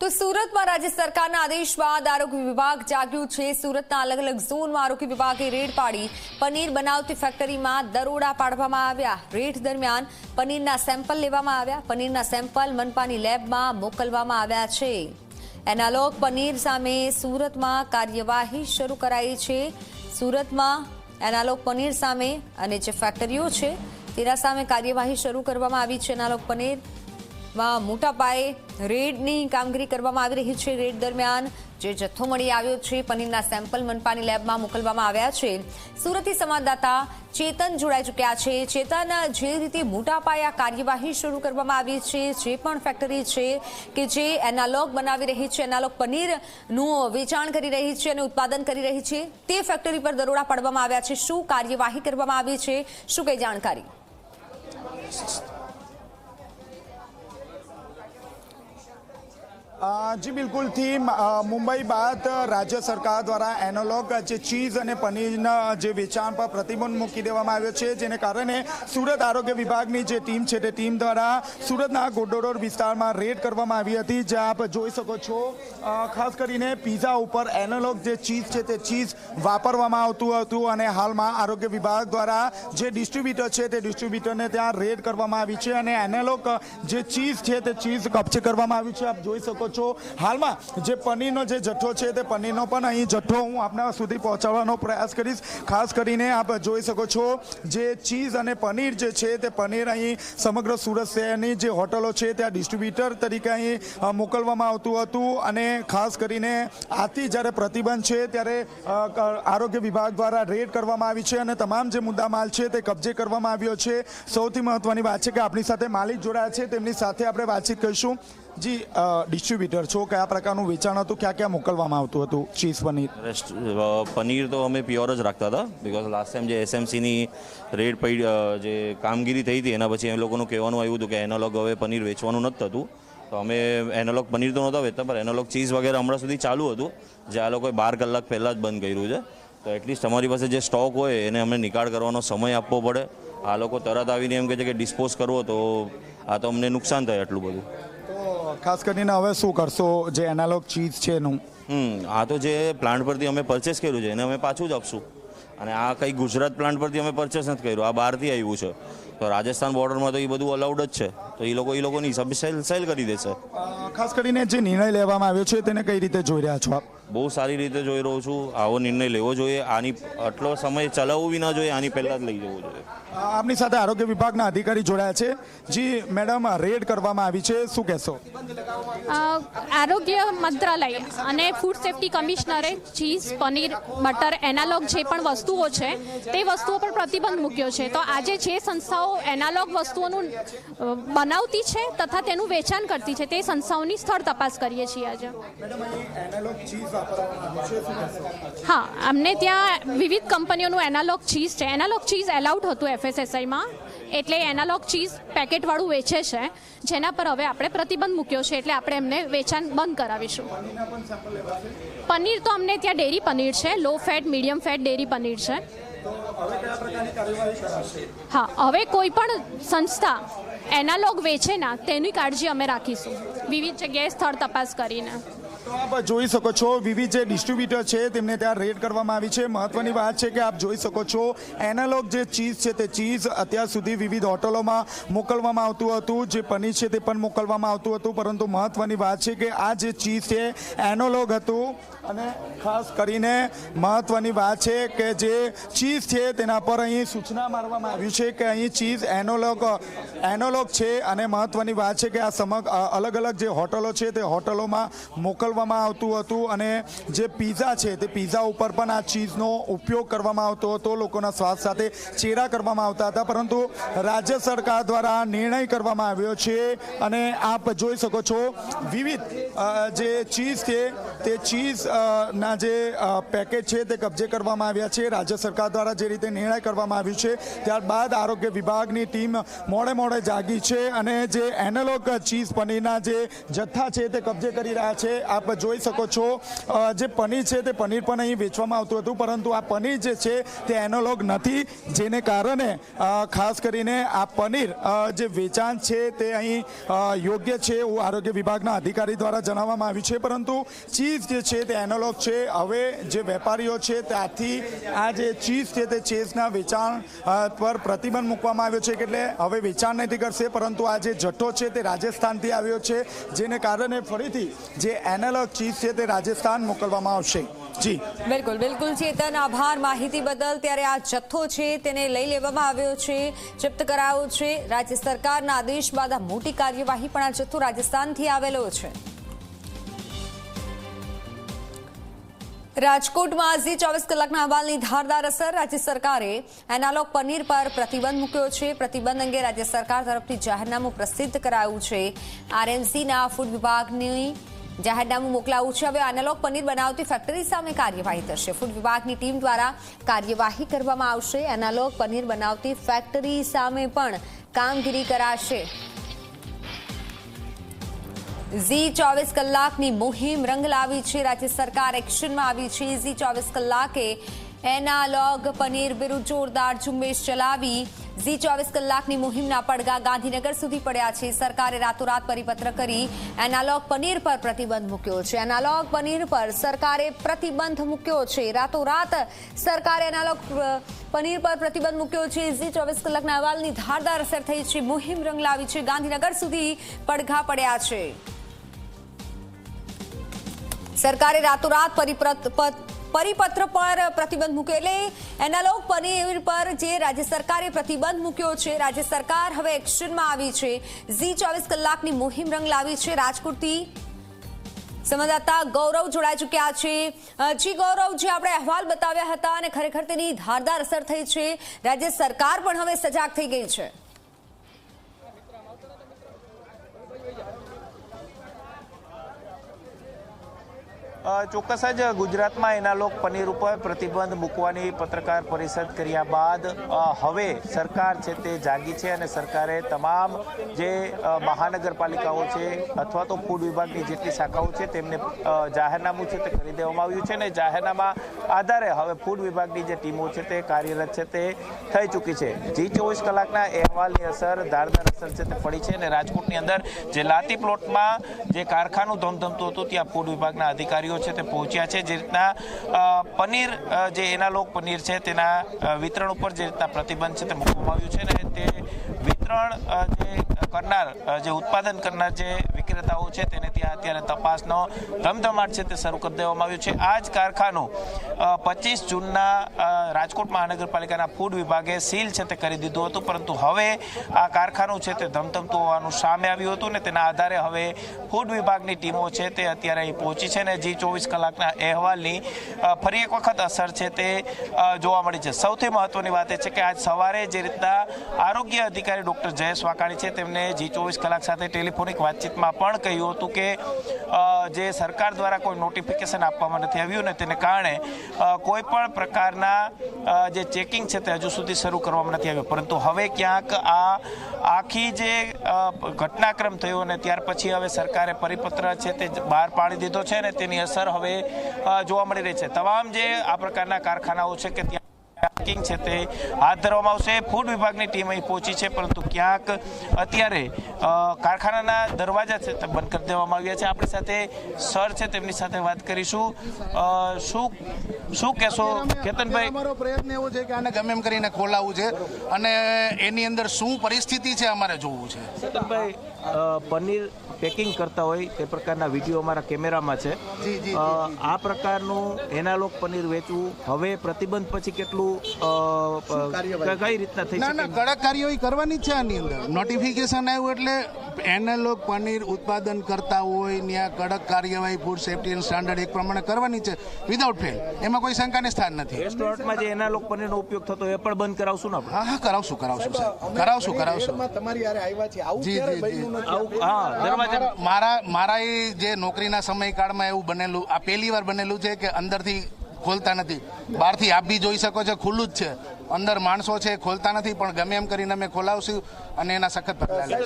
તો સુરતમાં રાજ્ય સરકારના આદેશ બાદ આરોગ્ય વિભાગ જાગ્યું છે। સુરતના અલગ અલગ ઝોનમાં આરોગ્ય વિભાગે રેડ પાડી પનીર બનાવતી ફેક્ટરીમાં દરોડા પાડવામાં આવ્યા। રેડ દરમિયાન પનીરના સેમ્પલ લેવામાં આવ્યા। પનીરના સેમ્પલ મનપાની લેબમાં મોકલવામાં આવ્યા છે। એનાલોગ પનીર સામે સુરતમાં કાર્યવાહી શરૂ કરાઈ છે। સુરતમાં એનાલોગ પનીર સામે અને જે ફેક્ટરીઓ છે તેના સામે કાર્યવાહી શરૂ કરવામાં આવી છે। એનાલોગ પનીર મોટા પાયે રેડની કામગીરી કરવામાં આવી રહી છે। રેડ દરમિયાન જે જથ્થો મળી આવ્યો છે પનીરના સેમ્પલ મનપાની લેબમાં મોકલવામાં આવ્યા છે। સુરતથી સંવાદદાતા ચેતન જોડાઈ ચૂક્યા છે। ચેતન, જે રીતે મોટા પાયે આ કાર્યવાહી શરૂ કરવામાં આવી છે, જે પણ ફેક્ટરી છે કે જે એનાલોગ બનાવી રહી છે, એનાલોગ પનીરનું વેચાણ કરી રહી છે અને ઉત્પાદન કરી રહી છે, તે ફેક્ટરી પર દરોડા પાડવામાં આવ્યા છે। શું કાર્યવાહી કરવામાં આવી છે, શું કઈ જાણકારી? जी बिल्कुल थी मुंबई बाद राज्य सरकार द्वारा एनालॉग जे चीज और पनीर जे वेचाण पर प्रतिबंध मूकी देवामां आव्यो छे, जेने कारणे सूरत आरोग्य विभागनी जे टीम छे ते टीम द्वारा सूरतना गोडोरोड विस्तारमां रेड करवामां आवी हती। जे आप जोई शको छो खास करीने पीઝા ઉપર एनालॉग जे चीज छे ते चीज वापरवामां आवतुं हतुं અને हालमां आरोग्य विभाग द्वारा जे डिस्ट्रीब्यूटर छे ते डिस्ट्रीब्यूटरने त्यां रेड करवामां आवी छे અને एनालॉग जे चीज छे ते चीज कब्जे करवामां आवी छे। आप जोई शको છો હાલમાં જે પનીરનો જે જથ્થો છે તે પનીરનો પણ અહીં જથ્થો હું આપના સુધી પહોંચાડવાનો પ્રયાસ કરીશ। ખાસ કરીને આપ જોઈ શકો છો જે ચીઝ અને પનીર જે છે તે પનીર અહીં સમગ્ર સુરત શહેરની જે હોટલો છે ત્યાં ડિસ્ટ્રીબ્યુટર તરીકે અહીં મોકલવામાં આવતું હતું અને ખાસ કરીને આથી જ્યારે પ્રતિબંધ છે ત્યારે આરોગ્ય વિભાગ દ્વારા રેડ કરવામાં આવી છે અને તમામ જે મુદ્દામાલ છે તે કબજે કરવામાં આવ્યો છે। સૌથી મહત્વની વાત છે કે આપણી સાથે માલિક જોડાયા છે, તેમની સાથે આપણે વાતચીત કરીશું। જી, ડિસ્ટ્રીબ્યુટર છો, કયા પ્રકારનું વેચાણ હતું, ક્યાં ક્યાં મોકલવામાં આવતું હતું ચીઝ પનીર? પનીર તો અમે પ્યોર જ રાખતા હતા, બિકોઝ લાસ્ટ ટાઈમ જે એસએમસીની રેડ પડી જે કામગીરી થઈ હતી એના પછી એ લોકોનું કહેવાનું આવ્યું હતું કે એનાલોગ હવે પનીર વેચવાનું નથી થતું, તો અમે એનાલોગ પનીર તો નહોતા વેચતા પણ એનાલોગ ચીઝ વગેરે હમણાં સુધી ચાલુ હતું, જે આ લોકોએ 12 કલાક પહેલાં જ બંધ કર્યું છે। તો એટલીસ્ટ અમારી પાસે જે સ્ટોક હોય એને અમને નિકાળ કરવાનો સમય આપવો પડે। આ લોકો તરત આવીને એમ કહે છે કે ડિસ્પોઝ કરવો, તો આ તો અમને નુકસાન થાય આટલું બધું। ખાસ કરીને હવે શું કરશો જે એનાલોગ ચીઝ છે એનું? આ તો જે પ્લાન્ટ પરથી અમે પરચેસ કર્યું છે એને અમે પાછું જ આપશું અને આ કંઈ ગુજરાત પ્લાન્ટ પરથી અમે પરચેસ નથી કર્યું, આ બહારથી આવ્યું છે, તો રાજસ્થાન બોર્ડરમાં તો એ બધું અલાઉડ જ છે, તો એ લોકોની હિસાબે સેલ કરી દેશે। ખાસ કરીને જે નિર્ણય લેવામાં આવ્યો છે તેને કઈ રીતે જોઈ રહ્યા છો આપ? બહુ સારી રીતે જોઈ રહ્યો છું। આવો નિર્ણય લેવો જોઈએ, આની આટલો સમય ચલાવવું બી ના જોઈએ, આની પહેલાં જ લઈ જવું જોઈએ। આપની સાથે આરોગ્ય વિભાગના અધિકારી જોડાયા છે। જી મેડમ, રેડ કરવામાં આવી છે, શું કહેશો? આરોગ્ય મંત્રાલય અને ફૂડ સેફ્ટી કમિશનરે ચીઝ, પનીર, બટર, એનાલોગ જે પણ વસ્તુઓ છે તે વસ્તુઓ પર પ્રતિબંધ મૂક્યો છે। તો આજે જે સંસ્થાઓ એનાલોગ વસ્તુઓનું બનાવતી છે તથા તેનું વેચાણ કરતી છે તે સંસ્થાઓની સ્થળ તપાસ કરીએ છીએ આજે। હા, અમને ત્યાં વિવિધ કંપનીઓનું એનાલોગ ચીઝ છે, એનાલોગ ચીઝ એલાઉડ હતું FSSAઈમાં, એટલે એનાલોગ ચીઝ પેકેટવાળું વેચે છે, જેના પર હવે આપણે પ્રતિબંધ મૂક્યો છે, એટલે આપણે એમને વેચાણ બંધ કરાવીશું। પનીર તો અમને ત્યાં ડેરી પનીર છે, low fat, medium fat dairy paneer છે। હા, હવે કોઈ પણ સંસ્થા એનાલોગ વેચે ના તેની કાળજી અમે રાખીશું વિવિધ જગ્યાએ સ્થળ તપાસ કરીને। તો આપ જોઈ શકો છો વિવિધ જે ડિસ્ટ્રીબ્યુટર છે તેમને ત્યાં રેડ કરવામાં આવી છે। મહત્વની વાત છે કે આપ જોઈ શકો છો એનાલોગ જે ચીઝ છે તે ચીઝ અત્યાર સુધી વિવિધ હોટલોમાં મોકલવામાં આવતું હતું, જે પનીર છે તે પણ મોકલવામાં આવતું હતું, પરંતુ મહત્વની વાત છે કે આ જે ચીઝ છે એનાલોગ હતું અને ખાસ કરીને મહત્વની વાત છે કે જે ચીઝ છે તેના પર અહીં સૂચના મારવામાં આવ્યું છે કે અહીં ચીઝ એનાલોગ છે અને મહત્વની વાત છે કે આ અલગ અલગ જે હોટલો છે તે હોટલોમાં મોકલવામાં આવતું હતું અને જે પીઝા છે તે પીઝા ઉપર પણ આ ચીઝનો ઉપયોગ કરવામાં આવતો હતો, લોકોના સ્વાદ સાથે ચેરા કરવામાં આવતા હતા, પરંતુ રાજ્ય સરકાર દ્વારા નિર્ણય કરવામાં આવ્યો છે અને આપ જોઈ શકો છો વિવિધ જે ચીઝ છે તે ચીઝ ના જે પેકેજ છે તે કબજે કરવામાં આવ્યા છે। રાજ્ય સરકાર દ્વારા જે રીતે નિર્ણય કરવામાં આવ્યું છે ત્યારબાદ આરોગ્ય વિભાગની ટીમ મોડે જાગી છે અને જે એનાલોગ ચીઝ પનીરના જે જથ્થા છે તે કબજે કરી રહ્યા છે। આપ આપ જોઈ શકો છો જે પનીર છે તે પનીર પણ અહીં વેચવામાં આવતું હતું, પરંતુ આ પનીર જે છે તે એનાલોગ નથી, જેને કારણે ખાસ કરીને આ પનીર જે વેચાણ છે તે અહીં યોગ્ય છે એવું આરોગ્ય વિભાગના અધિકારી દ્વારા જણાવવામાં આવ્યું છે, પરંતુ ચીઝ જે છે તે એનાલોગ છે. હવે જે વેપારીઓ છે ત્યાંથી આ જે ચીઝ છે તે ચીઝના વેચાણ પર પ્રતિબંધ મૂકવામાં આવ્યો છે, એટલે હવે વેચાણ નથી કરશે, પરંતુ આ જે જથ્થો છે તે રાજસ્થાનથી આવ્યો છે, જેને કારણે ફરીથી જે એનાલોગ ચીઝ છે તે રાજસ્થાન મોકલવામાં આવશે. જી બિલકુલ બિલકુલ ચેતન, આભાર માહિતી બદલ. ત્યારે આ જથ્થો છે તેને લઈ લેવામાં આવ્યો છે, જપ્ત કરાયો છે. રાજ્ય સરકારના આદેશ બાદ આ મોટી કાર્યવાહી, પણ આ જથ્થો રાજસ્થાનથી આવેલો છે. રાજકોટમાં આજથી 24 કલાકના અહેવાલની ધારદાર અસર. રાજ્ય સરકારે એનાલોગ પનીર પર પ્રતિબંધ મૂક્યો છે. પ્રતિબંધ અંગે રાજ્ય સરકાર તરફથી જાહેરનામું પ્રસિદ્ધ કરાયું છે. આરએમસીના ફૂડ વિભાગની જાહેરનામું મોકલાવું છે. હવે એનાલોગ પનીર બનાવતી ફેક્ટરી સામે કાર્યવાહી થશે. ફૂડ વિભાગની ટીમ દ્વારા કાર્યવાહી કરવામાં આવશે. એનાલોગ પનીર બનાવતી ફેક્ટરી સામે પણ કામગીરી કરાશે. ઝી 24 કલાકની મુહિમ રંગ લાવી છે. રાજ્ય સરકાર એક્શનમાં આવી છે. ઝી 24 કલાકે એનાલોગ પનીર વિરુદ્ધ જોરદાર ઝુંબેશ ચલાવી. ઝી 24 કલાકની મુહિમના પડઘા ગાંધીનગર સુધી પડ્યા છે. સરકારે રાતોરાત પરિપત્ર કરી એનાલોગ પનીર પર પ્રતિબંધ મૂક્યો છે. એનાલોગ પનીર પર સરકારે પ્રતિબંધ મૂક્યો છે. રાતોરાત સરકારે એનાલોગ પનીર પર પ્રતિબંધ મૂક્યો છે. ઝી 24 કલાકના અહેવાલની ધારદાર અસર થઈ છે. મુહિમ રંગ લાવી છે. ગાંધીનગર સુધી પડઘા પડ્યા છે. સરકારે રાતોરાત પરિપત્ર પર પ્રતિબંધ મૂક્યો, એટલે એનાલોગ પનીર પર જે રાજ્ય સરકારે પ્રતિબંધ મૂક્યો છે. રાજ્ય સરકાર હવે એક્શનમાં આવી છે. ઝી 24 કલાકની મુહિમ રંગ લાવી છે. રાજકોટથી સંવાદદાતા ગૌરવ જોડાઈ ચૂક્યા છે. જી ગૌરવ, જે આપણે અહેવાલ બતાવ્યા હતા અને ખરેખર તેની ધારદાર અસર થઈ છે. રાજ્ય સરકાર પણ હવે સજાગ થઈ ગઈ છે. ચોક્કસ જ ગુજરાતમાં એનાલોગ પનીર ઉપર પ્રતિબંધ મૂકવાની પત્રકાર પરિષદ કર્યા બાદ હવે સરકાર છે તે જાગી છે અને સરકારે તમામ જે મહાનગરપાલિકાઓ છે અથવા તો ફૂડ વિભાગની જેટલી શાખાઓ છે તેમને જાહેરનામું છે તે કરી દેવામાં આવ્યું છે અને જાહેરનામા આધારે હવે ફૂડ વિભાગની જે ટીમો છે તે કાર્યરત છે તે થઈ ચૂકી છે. જી 24 કલાકના અહેવાલની અસર ધારદાર અસર છે તે પડી છે અને રાજકોટની અંદર જે લાતી પ્લોટમાં જે કારખાનું ધમધમતું હતું ત્યાં ફૂડ વિભાગના અધિકારીઓ છે તે પહોંચ્યા છે. જે રીતના પનીર જે એનાલોગ પનીર છે તેના વિતરણ ઉપર જે રીતના પ્રતિબંધ છે તે મૂકવામાં આવ્યું છે ને તે વિતરણ જે કરનાર જે ઉત્પાદન કરનાર જે વિક્રેતાઓ છે તેને ત્યાં અત્યારે તપાસનો ધમધમાટ છે તે શરૂ કરી દેવામાં આવ્યું છે. આ જ કારખાનું 25 જૂનના રાજકોટ મહાનગરપાલિકાના ફૂડ વિભાગે સીલ છે તે કરી દીધું હતું, પરંતુ હવે આ કારખાનું છે તે ધમધમતું હોવાનું સામે આવ્યું હતું ને તેના આધારે હવે ફૂડ વિભાગની ટીમો છે તે અત્યારે અહીં પહોંચી છે ને જી 24 કલાકના અહેવાલની ફરી એક વખત અસર છે તે જોવા મળી છે. સૌથી મહત્વની વાત એ છે કે આજ સવારે જે રીતના આરોગ્ય અધિકારી ડોક્ટર જયેશ વાકાણી છે તેમને જી 24 કલાક સાથે ટેલિફોનિક વાતચીતમાં પણ કહ્યું હતું કે જે સરકાર દ્વારા કોઈ નોટિફિકેશન આપવામાં નથી આવ્યું ને તેને કારણે કોઈ પણ પ્રકારના જે ચેકિંગ છે તે હજુ સુધી શરૂ કરવામાં નથી આવ્યું, પરંતુ હવે ક્યાંક આ આખી જે ઘટનાક્રમ થયો અને ત્યાર પછી હવે સરકારે પરિપત્ર છે તે બહાર પાડી દીધો છે ને તેની અસર હવે જોવા મળી રહી છે. તમામ જે આ પ્રકારના કારખાનાઓ છે કે ત્યાં ચેકિંગ છે તે હાથ ધરવામાં આવશે. ફૂડ વિભાગની ટીમ અહીં પહોંચી છે, પરંતુ ક્યાંક અત્યારે કારખાનાના દરવાજા છે તે બંધ કરી દેવામાં આવ્યા છે. આપણી સાથે સર છે તેમની સાથે વાત કરીશું. શું કહેશો કેતનભાઈ? અમારો પ્રયત્ન એવો છે કે આને ગમે એમ કરીને ખોલાવવું છે અને એની અંદર શું પરિસ્થિતિ છે અમારે જોવું છે. કેતનભાઈ, પનીર પેકિંગ કરતા હોય તે પ્રકારના વિડીયો અમારા કેમેરામાં છે. આ પ્રકારનું એનાલોગ પનીર વેચવું હવે પ્રતિબંધ પછી કેટલું કઈ રીતના થઈ શકે? ના, કડક કાર્યવાહી કરવાની જ છે. આની અંદર નોટિફિકેશન આવ્યું એટલે એનાલોગ પનીર ઉત્પાદન કરતા હોય ત્યાં કડક કાર્યવાહી ફૂડ સેફ્ટી એન્ડ સ્ટાન્ડર્ડ એક પ્રમાણે કરવાની છે, વિધાઉટ ફેલ. એમાં કોઈ શંકાને સ્થાન નથી. રેસ્ટોરન્ટમાં જે એનાલોગ પનીરનો ઉપયોગ થતો એ પણ બંધ કરાવશું ને આપણે? હા, કરાવશું તમારી યારે આવ્યા છે. મારા જે નોકરીના સમયકાળમાં એવું બનેલું, આ પહેલી વાર બનેલું છે કે અંદરથી ખોલતા નથી. બહારથી આપ બી જોઈ શકો છો ખુલ્લું જ છે, અંદર માણસો છે ખોલતા નથી, પણ ગમે એમ કરીને અમે ખોલાવશું અને એના સખત પગલાં લઈશું.